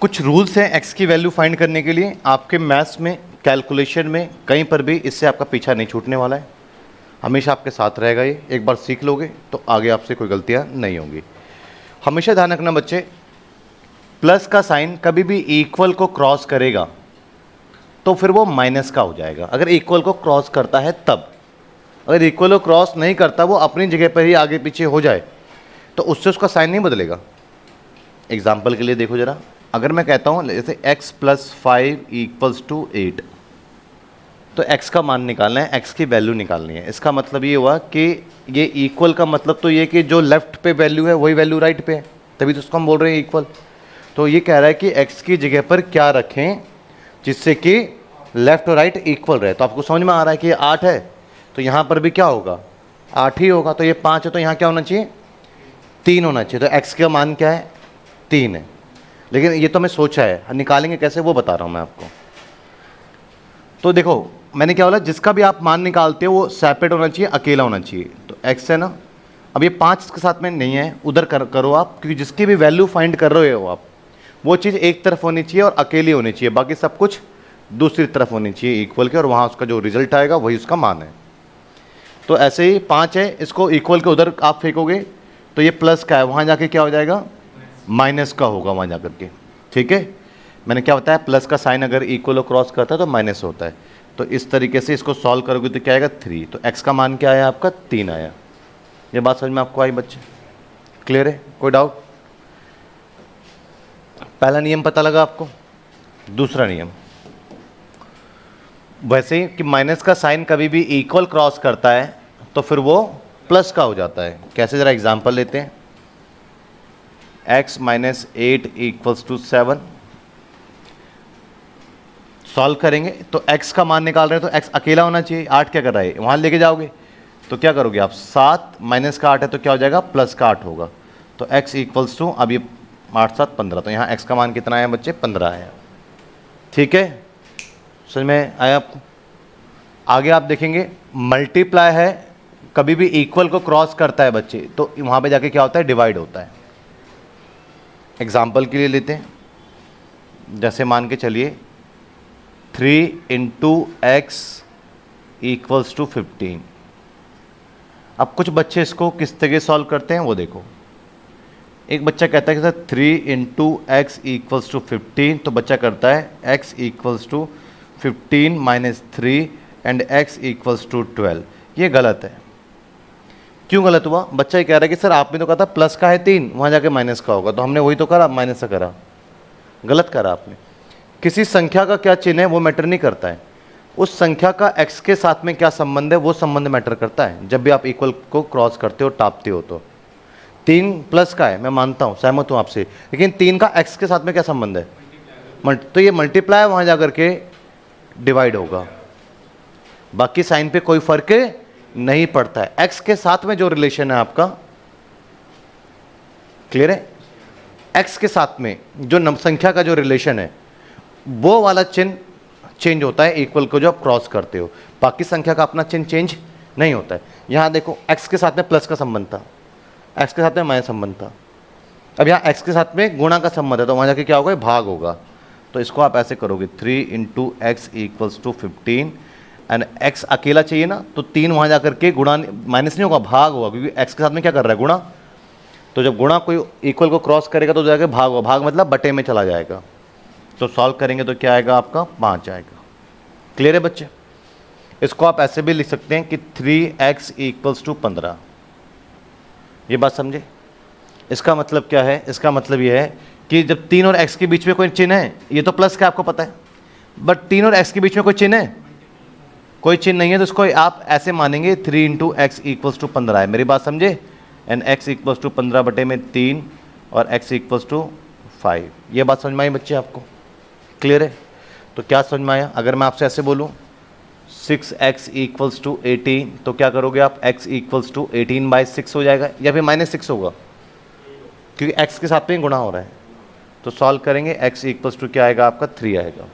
कुछ रूल्स हैं एक्स की वैल्यू फाइंड करने के लिए, आपके मैथ्स में, कैलकुलेशन में, कहीं पर भी इससे आपका पीछा नहीं छूटने वाला है, हमेशा आपके साथ रहेगा ये। एक बार सीख लोगे तो आगे आपसे कोई गलतियां नहीं होंगी। हमेशा ध्यान रखना बच्चे, प्लस का साइन कभी भी इक्वल को क्रॉस करेगा तो फिर वो माइनस का हो जाएगा, अगर इक्वल को क्रॉस करता है तब। अगर इक्वल को क्रॉस नहीं करता, वो अपनी जगह पर ही आगे पीछे हो जाए, तो उससे उसका साइन नहीं बदलेगा। एग्जाम्पल के लिए देखो जरा, अगर मैं कहता हूँ जैसे x + 5 = 8, तो x का मान निकालना है, x की वैल्यू निकालनी है। इसका मतलब ये हुआ कि ये इक्वल का मतलब तो ये कि जो लेफ्ट पे वैल्यू है वही वैल्यू राइट पे है, तभी तो उसको हम बोल रहे हैं इक्वल। तो ये कह रहा है कि x की जगह पर क्या रखें जिससे कि लेफ्ट और राइट इक्वल रहे। तो आपको समझ में आ रहा है कि ये 8 है, तो यहाँ पर भी क्या होगा, 8 ही होगा। तो ये 5 है, तो यहाँ क्या होना चाहिए, 3 होना चाहिए। तो x का मान क्या है, 3 है। लेकिन ये तो मैं सोचा है, निकालेंगे कैसे वो बता रहा हूँ मैं आपको। तो देखो मैंने क्या बोला, जिसका भी आप मान निकालते हो वो सेपरेट होना चाहिए, अकेला होना चाहिए। तो x है ना, अब ये 5 के साथ में नहीं है, उधर करो आप, क्योंकि जिसकी भी वैल्यू फाइंड कर रहे हो आप, वो चीज़ एक तरफ होनी चाहिए और अकेली होनी चाहिए, बाकी सब कुछ दूसरी तरफ होनी चाहिए इक्वल के, और वहाँ उसका जो रिजल्ट आएगा वही उसका मान है। तो ऐसे ही 5 है, इसको इक्वल के उधर आप फेंकोगे तो ये प्लस का है, वहाँ जाके क्या हो जाएगा, माइनस का होगा वहाँ जाकर के। ठीक है, मैंने क्या बताया, प्लस का साइन अगर इक्वल को क्रॉस करता है तो माइनस होता है। तो इस तरीके से इसको सॉल्व करोगे तो क्या आएगा, 3। तो x का मान क्या आया आपका, 3 आया। ये बात समझ में आपको आई बच्चे, क्लियर है, कोई डाउट? पहला नियम पता लगा आपको। दूसरा नियम वैसे ही कि माइनस का साइन कभी भी इक्वल क्रॉस करता है तो फिर वो प्लस का हो जाता है। कैसे, जरा एग्जांपल लेते हैं। x - 8 = 7 सॉल्व करेंगे तो x का मान निकाल रहे हैं तो x अकेला होना चाहिए, 8 क्या कर रहा है, वहाँ लेके जाओगे तो क्या करोगे आप, 7 माइनस का 8 है तो क्या हो जाएगा, प्लस का 8 होगा। तो x = अब ये 8 7 15, तो यहाँ x का मान कितना आया बच्चे, 15 आया। ठीक है, समझ में आया आपको? आगे आप देखेंगे मल्टीप्लाई है, कभी भी इक्वल को क्रॉस करता है बच्चे, तो वहाँ पे जाके क्या होता है, डिवाइड होता है। एग्जाम्पल के लिए लेते हैं, जैसे मान के चलिए 3 × x = 15। अब कुछ बच्चे इसको किस तरह सॉल्व करते हैं वो देखो। एक बच्चा कहता है कि सर 3 × x = 15, तो बच्चा करता है x = 15 - 3 एंड x = 12। ये गलत है। क्यों गलत हुआ, बच्चा ये कह रहा है कि सर आपने तो कहा था प्लस का है 3, वहाँ जाके माइनस का होगा, तो हमने वही तो करा, माइनस का करा। गलत करा आपने। किसी संख्या का क्या चिन्ह है वो मैटर नहीं करता है, उस संख्या का x के साथ में क्या संबंध है वो संबंध मैटर करता है। जब भी आप इक्वल को क्रॉस करते हो, टापते हो, तो 3 प्लस का है, मैं मानता हूँ, सहमत हूँ आपसे, लेकिन 3 का x के साथ में क्या संबंध है, तो ये मल्टीप्लाई वहाँ जाकर के डिवाइड होगा, बाकी साइन पे कोई फर्क नहीं पड़ता है। x के साथ में जो रिलेशन है आपका, क्लियर है, x के साथ में जो संख्या का जो रिलेशन है वो वाला चिन्ह चेंज होता है इक्वल को जो आप क्रॉस करते हो, बाकी संख्या का अपना चिन्ह चेंज नहीं होता है। यहाँ देखो x के साथ में प्लस का संबंध था, x के साथ में माइनस संबंध था, अब यहाँ x के साथ में गुणा का संबंध है, तो वहाँ जाके क्या होगा, भाग होगा। तो इसको आप ऐसे करोगे 3 × x = 15 एंड x अकेला चाहिए ना, तो 3 वहाँ जाकर के गुणा, माइनस नहीं होगा, भाग होगा, क्योंकि x के साथ में क्या कर रहा है, गुणा। तो जब गुणा कोई इक्वल को क्रॉस करेगा तो जाके भाग होगा, भाग मतलब बटे में चला जाएगा। तो सॉल्व करेंगे तो क्या आएगा आपका, 5 आएगा। क्लियर है बच्चे? इसको आप ऐसे भी लिख सकते हैं कि 3x = 15। ये बात समझे? इसका मतलब क्या है, इसका मतलब ये है कि जब 3 और x के बीच में कोई चिन्ह है, ये तो प्लस का आपको पता है, बट 3 और x के बीच में कोई चिन्ह है, कोई चिन्ह नहीं है, तो इसको आप ऐसे मानेंगे 3 × x = 15 है। मेरी बात समझे? एंड x = 15 बटे में 3 और x = 5। ये बात समझ में आई बच्चे आपको? क्लियर है? तो क्या समझ में आया? अगर मैं आपसे ऐसे बोलूँ 6x = 18, तो क्या करोगे आप, x = 18/6 हो जाएगा या फिर -6 होगा, क्योंकि x के साथ में गुणा हो रहा है। तो सॉल्व करेंगे, x = क्या आएगा आपका, 3 आएगा।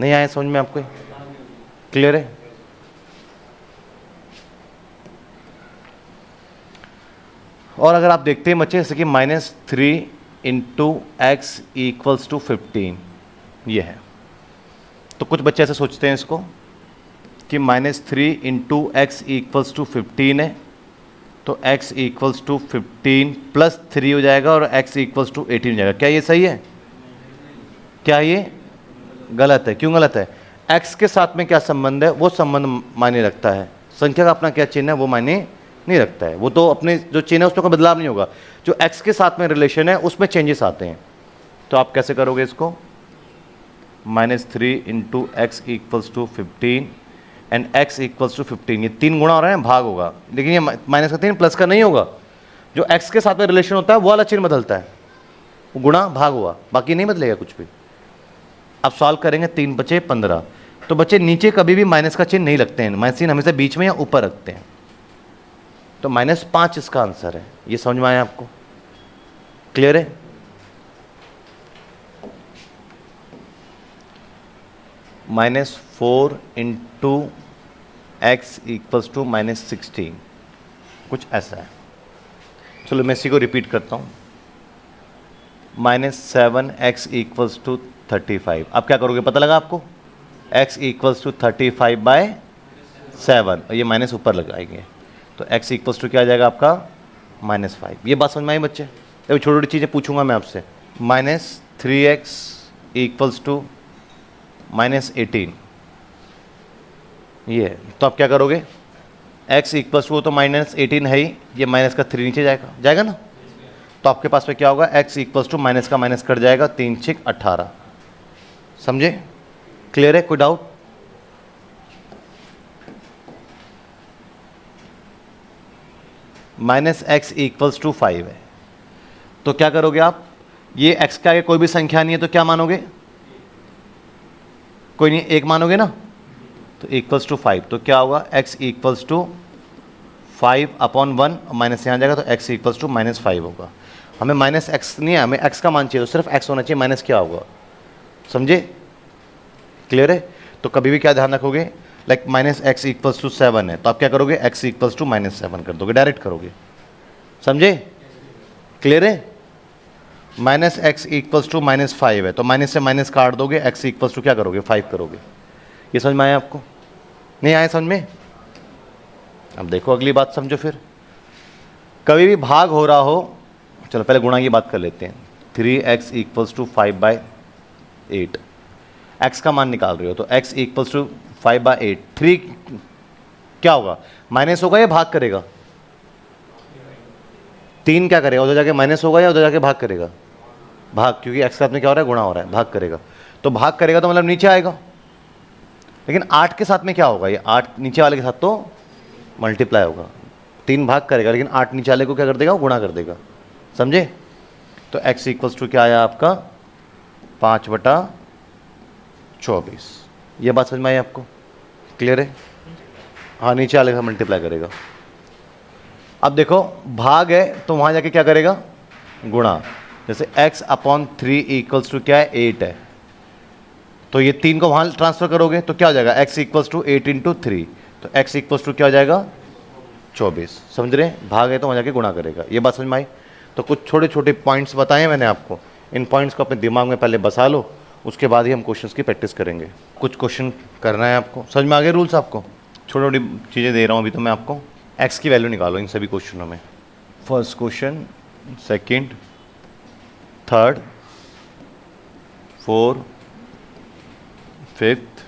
नहीं आया समझ में आपको? क्लियर है? और अगर आप देखते हैं बच्चे, जैसे कि -3 इंटू एक्स इक्वल्स टू 15, ये है। तो कुछ बच्चे ऐसे सोचते हैं इसको कि -3 इंटू एक्स इक्वल्स टू 15 है, तो x इक्वल्स टू 15 प्लस 3 हो जाएगा और x इक्वल्स टू 18 हो जाएगा। क्या ये सही है? क्या ये गलत है? क्यों गलत है? x के साथ में क्या संबंध है, वो संबंध मायने रखता है। संख्या का अपना क्या चिन्ह है वो मायने नहीं रखता है। वो तो अपने जो चिन्ह है उसमें कोई बदलाव नहीं होगा, जो x के साथ में रिलेशन है उसमें चेंजेस आते हैं। तो आप कैसे करोगे इसको? -3 into x equals to 15 and x equals to 15, ये 3 गुणा हो रहा है, भाग होगा, लेकिन ये माइनस का 3 प्लस का नहीं होगा। जो x के साथ में रिलेशन होता है वो वाला चिन्ह बदलता है, वो गुणा भाग हुआ, बाकी नहीं बदलेगा कुछ भी। अब सॉल्व करेंगे, 3 बचे 15। तो बच्चे नीचे कभी भी माइनस का चिन्ह नहीं लगते हैं, माइनस चिन्ह हमेशा बीच में या ऊपर रखते हैं। तो -5 इसका आंसर है। ये समझ में आया आपको? क्लियर है? -4 इंटू एक्स इक्वल्स टू -16, कुछ ऐसा है। चलो मैं इसी को रिपीट करता हूँ। -7 एक्स इक्वल्स टू 35। अब क्या करोगे पता लगा आपको? x इक्वल्स टू 35/7, और ये माइनस ऊपर लगाएंगे, तो x इक्वल्स टू क्या आ जाएगा आपका? -5। ये बात समझ में आई बच्चे? अभी छोटी छोटी चीज़ें पूछूंगा मैं आपसे। -3x इक्वल्स टू -18, ये है। तो आप क्या करोगे? x इक्वल्स टू, वो तो -18 है ही, ये माइनस का 3 नीचे जाएगा, जाएगा ना? तो आपके पास में क्या होगा? x इक्वल्स टू माइनस का माइनस कट जाएगा, 3 × 6 = 18। समझे? क्लियर है? कोई डाउट? -x इक्वल्स टू 5 है, तो क्या करोगे आप? ये x का आगे कोई भी संख्या नहीं है तो क्या मानोगे? कोई नहीं, 1 मानोगे ना, तो इक्वल्स टू 5। तो क्या होगा? x इक्वल्स टू 5/1, माइनस यहाँ जाएगा, तो x इक्वल्स टू -5 होगा। हमें -x नहीं है, हमें x का मान चाहिए, तो सिर्फ x होना चाहिए, माइनस क्या होगा? समझे? क्लियर है? तो कभी भी क्या ध्यान रखोगे, लाइक -x इक्वल्स टू 7 है, तो आप क्या करोगे? x इक्वल्स टू -7 कर दोगे, डायरेक्ट करोगे। समझे? क्लियर है? -x इक्वल्स टू -5 है, तो माइनस से माइनस काट दोगे, x इक्वल्स टू क्या करोगे? 5 करोगे। ये समझ में आया आपको? नहीं आया समझ में? अब देखो अगली बात समझो फिर। कभी भी भाग हो रहा हो, चलो पहले गुणा की बात कर लेते हैं। 3x इक्वल्स टू 5/8, x का मान निकाल रहे हो, तो x इक्वल्स टू 5/8, 3 क्या होगा? माइनस होगा या भाग करेगा? 3 क्या करेगा? उधर जाके माइनस होगा या उधर जाके भाग करेगा? भाग, क्योंकि x के साथ में क्या हो रहा है? गुणा हो रहा है, भाग करेगा। तो भाग करेगा तो मतलब नीचे आएगा, लेकिन 8 के साथ में क्या होगा? ये 8 नीचे वाले के साथ तो मल्टीप्लाई होगा। 3 भाग करेगा, लेकिन 8 नीचे वाले को क्या कर देगा? गुणा कर देगा। समझे? तो x इक्वल्स टू क्या आया आपका? 5/24। ये बात समझ में आई आपको? क्लियर है? हाँ, नीचे वाले का मल्टीप्लाई करेगा। अब देखो भाग है तो वहाँ जाके क्या करेगा? गुणा। जैसे x/3 इक्वल्स टू क्या है? 8 है, तो ये 3 को वहाँ ट्रांसफर करोगे तो क्या हो जाएगा? x इक्वल्स टू 8 × 3, तो x इक्वल्स टू क्या हो जाएगा? 24। समझ रहे हैं? भाग है तो वहाँ जाके गुणा करेगा। ये बात समझ में आई? तो कुछ छोटे छोटे पॉइंट्स बताए मैंने आपको, इन पॉइंट्स को अपने दिमाग में पहले बसा लो, उसके बाद ही हम क्वेश्चंस की प्रैक्टिस करेंगे। कुछ क्वेश्चन करना है आपको। समझ में आ गए रूल्स आपको? छोटी छोटी चीज़ें दे रहा हूँ अभी तो मैं आपको। x की वैल्यू निकालो इन सभी क्वेश्चनों में। First question, second, third, fourth, fifth,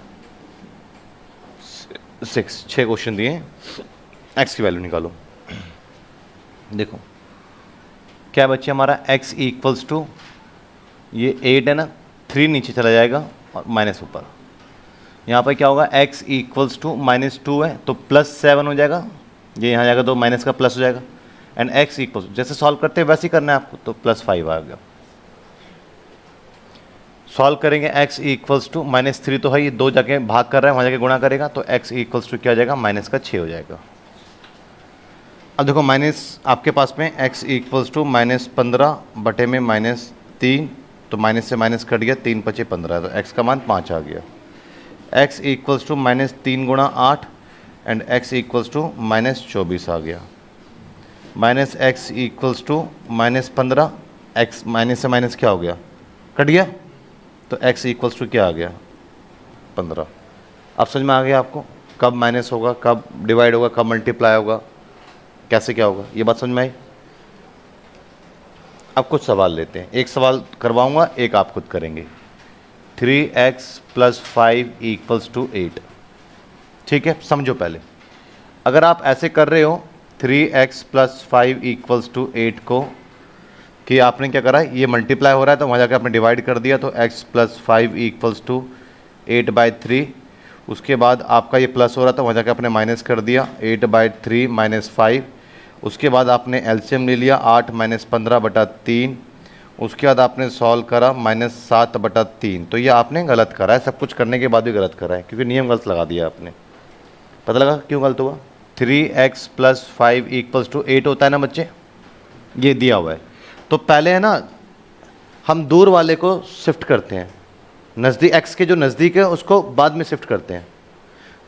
6, 6 question दिए। x की वैल्यू निकालो। देखो क्या बच्चे हमारा x इक्वल्स टू, ये 8 है ना, 3 नीचे चला जाएगा और माइनस ऊपर। यहाँ पर क्या होगा? x इक्वल्स टू -2 है तो +7 हो जाएगा, ये यहाँ जाएगा तो माइनस का प्लस हो जाएगा। एंड x इक्वल्स, जैसे सॉल्व करते हैं वैसे ही करना है आपको, तो +5 आ गया। सॉल्व करेंगे, x इक्वल्स टू -3 तो है, ये 2 जाके भाग कर रहा है, वहाँ जाके गुणा करेगा, तो x इक्वल्स टू क्या हो जाएगा? -6 हो जाएगा। अब देखो माइनस आपके पास में x इक्वल्स टू -15/-3, तो माइनस से माइनस कट गया, 3 × 5 = 15, तो x का मान 5 आ गया। x equals to -3 × 8 and x equals to -24 आ गया। -x equals to -15 x minus से माइनस क्या हो गया, कट गया, तो x इक्वल्स टू क्या आ गया, 15। अब समझ में आ गया आपको कब माइनस होगा, कब डिवाइड होगा, कब मल्टीप्लाई होगा, कैसे क्या होगा, ये बात समझ में आई। अब कुछ सवाल लेते हैं, एक सवाल करवाऊंगा, एक आप खुद करेंगे। 3x + 5 = 8, ठीक है। समझो पहले, अगर आप ऐसे कर रहे हो 3x + 5 = 8 को, कि आपने क्या करा, ये मल्टीप्लाई हो रहा है तो वहाँ जाकर आपने डिवाइड कर दिया, तो x + 5 = 8/3। उसके बाद आपका ये प्लस हो रहा था, वहाँ जाकर आपने माइनस कर दिया, 8/3 - 5। उसके बाद आपने एलसीएम ले लिया, 8 - 15/3। उसके बाद आपने सॉल्व करा, -7/3। तो ये आपने गलत करा है, सब कुछ करने के बाद भी गलत करा है, क्योंकि नियम गलत लगा दिया आपने। पता लगा क्यों गलत हुआ। 3x + 5 = 8 होता है ना बच्चे, ये दिया हुआ है। तो पहले है ना, हम दूर वाले को शिफ्ट करते हैं, नज़दीक x के जो नज़दीक है उसको बाद में शिफ्ट करते हैं।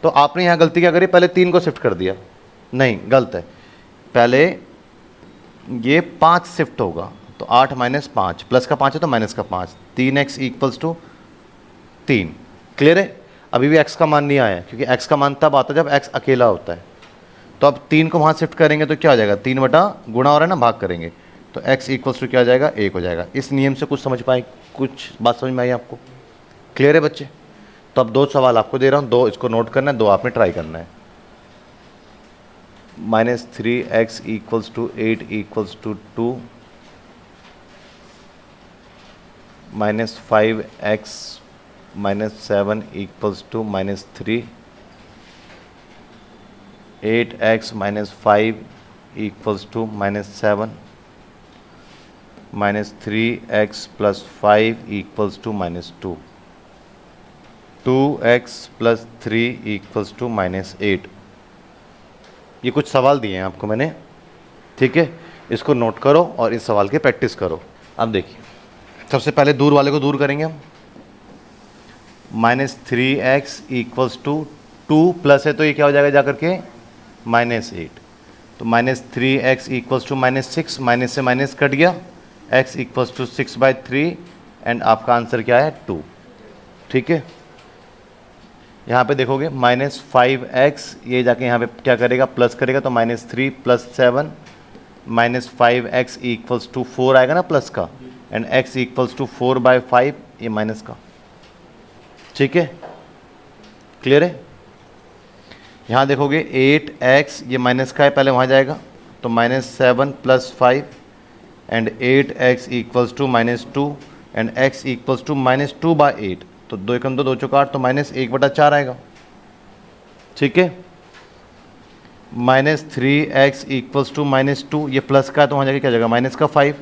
तो आपने यहाँ गलती क्या करी, पहले 3 को शिफ्ट कर दिया, नहीं गलत है, पहले ये 5 शिफ्ट होगा, तो 8 - 5, प्लस का 5 है तो माइनस का 5, 3x = 3। क्लियर है। अभी भी x का मान नहीं आया, क्योंकि x का मान तब आता है जब x अकेला होता है। तो अब 3 को वहाँ शिफ्ट करेंगे तो क्या हो जाएगा, 3 बटा गुणा हो रहा है ना, भाग करेंगे, तो x = क्या आ जाएगा, 1 हो जाएगा। इस नियम से कुछ समझ पाए, कुछ बात समझ में आई आपको। क्लियर है बच्चे। तो अब 2 सवाल आपको दे रहा हूँ, 2 इसको नोट करना है, 2 आपने ट्राई करना है। -3x = 8 = 2, -5x - 7 = -3, 8x - 5 = -7, -3x + 5 = -2, 2x + 3 = -8। ये कुछ सवाल दिए हैं आपको मैंने, ठीक है। इसको नोट करो और इस सवाल की प्रैक्टिस करो। अब देखिए, सबसे पहले दूर वाले को दूर करेंगे हम। -3x = 2 प्लस है तो ये क्या हो जाएगा जाकर के, -8। तो -3x = -6, माइनस से माइनस कट गया, x = 6/3 एंड आपका आंसर क्या है, 2। ठीक है। यहाँ पे देखोगे -5x, ये जाके यहाँ पे क्या करेगा, प्लस करेगा, तो -3 + 7 -5x = 4 आएगा ना प्लस का, एंड x = 4/5, ये माइनस का। ठीक है, क्लियर है। यहाँ देखोगे 8x, ये माइनस का है, पहले वहाँ जाएगा, तो -7 + 5 एंड 8x = -2 एंड x = -2/8। तो 2 × 2 = 2 × 8, तो -1/4 आएगा। ठीक है। -3x = -2, ये प्लस का है तो वहाँ जाके क्या जाएगा, माइनस का 5,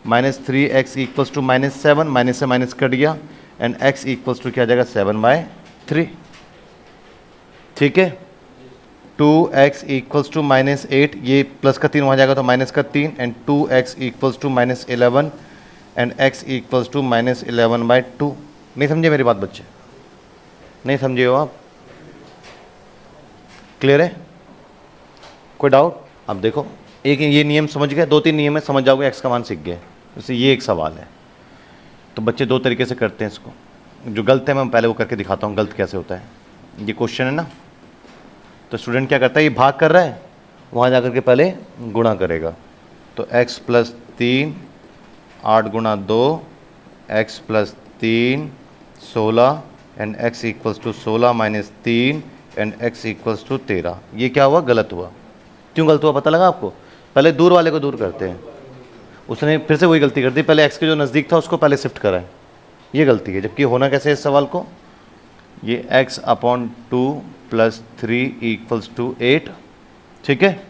-3x = -7, माइनस से माइनस कट गया, एंड x = क्या जाएगा, 7/3। ठीक है। 2x = -8, ये प्लस का 3 वहाँ जाएगा तो माइनस का 3, एंड 2x = -11 एंड x = -11/2। नहीं समझे मेरी बात बच्चे, नहीं समझे हो आप, क्लियर है, कोई डाउट। अब देखो, एक ये नियम समझ गए, 2-3 नियम है, समझ जाओगे, x का मान सीख गए। जैसे ये एक सवाल है, तो बच्चे 2 तरीके से करते हैं इसको। जो गलत है मैं पहले वो करके दिखाता हूँ, गलत कैसे होता है। ये क्वेश्चन है ना, तो स्टूडेंट क्या करता है, ये भाग कर रहा है, वहाँ जाकर के पहले गुणा करेगा, तो x + 3 8 × 2, x + 3 16 and x = 16 - 3 and x = 13। ये क्या हुआ, गलत हुआ। क्यों गलत हुआ पता लगा आपको, पहले दूर वाले को दूर करते हैं, उसने फिर से वही गलती कर दी, पहले x के जो नज़दीक था उसको पहले शिफ्ट करा है, ये गलती है। जबकि होना कैसे इस सवाल को, ये x/2 + 3 = 8। ठीक है।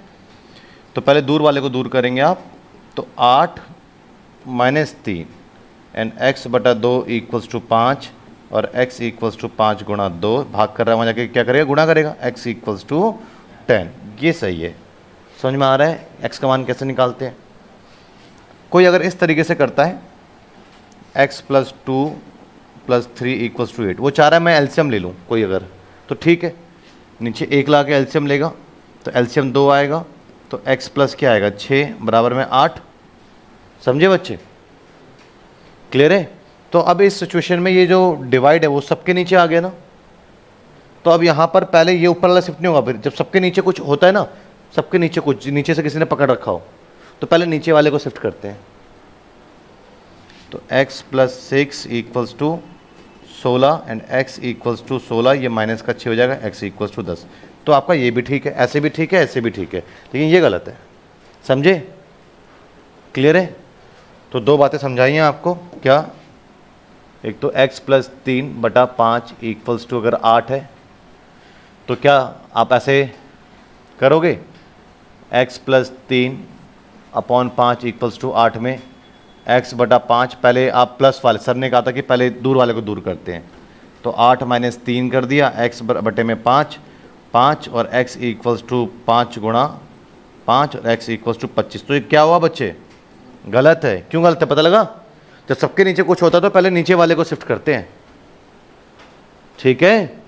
तो पहले दूर वाले को दूर करेंगे आप, तो 8 - 3 एंड x/2 = 5 और x = 5 × 2, भाग कर रहा है, वहाँ जाके क्या करेगा, गुणा करेगा, x = 10। ये सही है, समझ में आ रहा है x का मान कैसे निकालते हैं। कोई अगर इस तरीके से करता है, x + 2 + 3 = 8, वो चाह रहा है मैं एलसीएम ले लूँ कोई अगर, तो ठीक है, नीचे 1 ला के एलसीएम लेगा, तो एलसीएम 2 आएगा, तो x प्लस क्या आएगा, 6 बराबर में 8। समझे बच्चे, क्लियर है? तो अब इस सिचुएशन में ये जो डिवाइड है वो सबके नीचे आ गया ना, तो अब यहाँ पर पहले ये ऊपर वाला शिफ्ट नहीं होगा, फिर जब सबके नीचे कुछ होता है ना, सबके नीचे कुछ नीचे से किसी ने पकड़ रखा हो, तो पहले नीचे वाले को शिफ्ट करते हैं। तो x plus 6 equals to 16 and x equals to 16, ये माइनस का 6 हो जाएगा, x इक्वल्स टू 10। तो आपका ये भी ठीक है, ऐसे भी ठीक है, ऐसे भी ठीक है, लेकिन ये गलत है। समझे? क्लियर है? तो दो बातें समझाई हैं आपको। क्या? एक तो x प्लस 3 बटा 5 इक्वल्स टू अगर 8 है तो क्या आप ऐसे करोगे, x plus 3 upon 5 equals to 8 में x बटा 5, पहले आप प्लस वाले, सर ने कहा था कि पहले दूर वाले को दूर करते हैं, तो 8 माइनस 3 कर दिया, x बटे में 5 और x इक्वल्स टू 5 गुणा 5 और x इक्वल्स टू 25। तो ये क्या हुआ बच्चे? गलत है। क्यों गलत है पता लगा? जब सबके नीचे कुछ होता है तो पहले नीचे वाले को शिफ्ट करते हैं। ठीक है?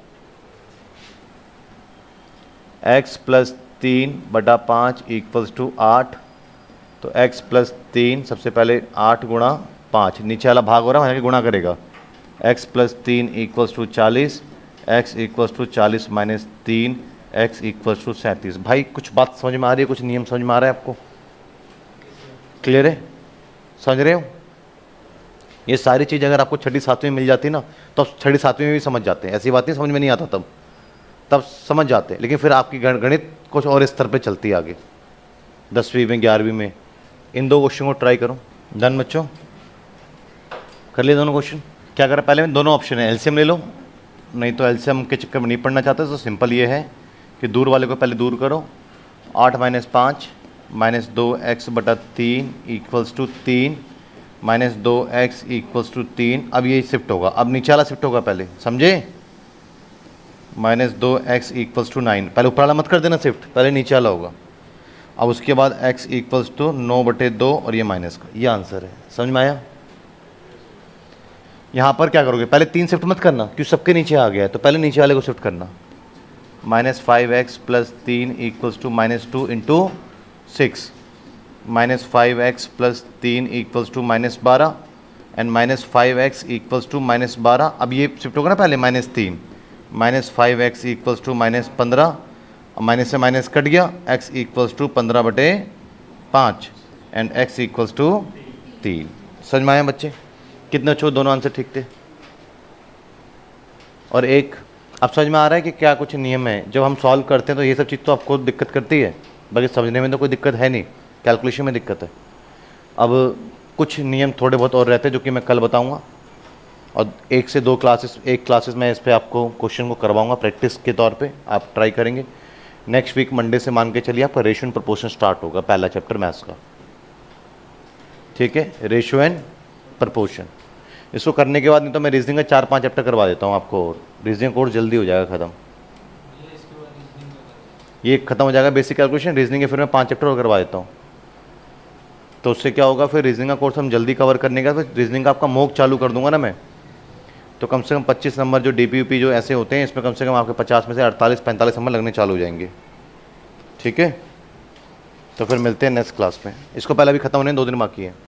x प्लस 3 बटा 5 इक्वल्स टू 8, तो x प्लस 3 सबसे पहले 8 गुणा 5, नीचे वाला भाग हो रहा है, वहाँ गुणा करेगा, x plus 3 equals to 40, x equals to 40 minus 3, x equals to 37। भाई कुछ बात समझ में आ रही है, कुछ नियम समझ में आ रहा है आपको? क्लियर है? समझ रहे हो? ये सारी चीज़ अगर आपको छठी सातवीं में मिल जाती ना, तो आप छठी सातवीं में भी समझ जाते हैं। ऐसी बात नहीं समझ में नहीं आता, तब समझ जाते हैं, लेकिन फिर आपकी गणित कुछ और स्तर पे चलती है आगे, 10वीं में 11वीं में। इन दो क्वेश्चन को ट्राई करो। डन बच्चों? कर लिए दोनों क्वेश्चन? क्या करें, पहले में दोनों ऑप्शन है, एलसीएम ले लो, नहीं तो एलसीएम के चक्कर में नहीं पढ़ना चाहते तो सिंपल ये है कि दूर वाले को पहले दूर करो। 8 माइनस 5 माइनस 2x बटा 3 equals to 3 minus 2x equals to 3। अब ये शिफ्ट होगा, अब नीचे वाला शिफ्ट होगा पहले, समझे? माइनस 2x इक्वल्स टू 9, पहले ऊपर वाला मत कर देना शिफ्ट, पहले नीचे वाला होगा। अब उसके बाद x इक्वल्स टू 9/2 और ये माइनस का, ये आंसर है। समझ में आया? यहाँ पर क्या करोगे, पहले 3 शिफ्ट मत करना क्योंकि सबके नीचे आ गया है, तो पहले नीचे वाले को शिफ्ट करना। Minus 5x plus 3 equals to minus 2 into 6, minus 5x plus 3 equals to minus 12 and minus 5x equals to minus 12। अब ये शिफ्ट होगा ना पहले minus 3, minus 5x equals to minus 15, minus से माइनस कट गया, x equals to 15/5 and x equals to 3। समझ में आया बच्चे? कितने अच्छे दोनों आंसर ठीक थे। और एक अब समझ में आ रहा है कि क्या कुछ नियम है, जब हम सॉल्व करते हैं तो ये सब चीज़ तो आपको दिक्कत करती है, बाकी समझने में तो कोई दिक्कत है नहीं, कैलकुलेशन में दिक्कत है। अब कुछ नियम थोड़े बहुत और रहते हैं जो कि मैं कल बताऊंगा, और 1 से 2 क्लासेस, 1 क्लासेस में इस पर आपको क्वेश्चन को करवाऊंगा प्रैक्टिस के तौर पे, आप ट्राई करेंगे। नेक्स्ट वीक मंडे से मान के चलिए आपका रेशियो एंड प्रपोर्शन स्टार्ट होगा, पहला चैप्टर मैथ्स का। ठीक है? रेशियो एंड प्रपोर्शन, इसको करने के बाद नहीं तो मैं रीजनिंग का 4-5 चैप्टर करवा देता हूँ आपको, और रीजनिंग कोर्स जल्दी हो जाएगा ख़त्म। ये खत्म हो जाएगा बेसिक कैलकुलेशन, रीजनिंग के फिर मैं 5 चैप्टर और करवा देता हूँ। तो उससे क्या होगा, फिर रीजनिंग का कोर्स हम जल्दी कवर करने का, फिर रीजनिंग का आपका मॉक चालू कर दूंगा ना मैं, तो कम से कम 25 नंबर जो DPUP जो ऐसे होते हैं, इसमें कम से कम आपके 50 में से 48-45 नंबर लगने चालू हो जाएंगे। ठीक है? तो फिर मिलते हैं नेक्स्ट क्लास में। इसको पहले भी ख़त्म होने 2 दिन बाकी है।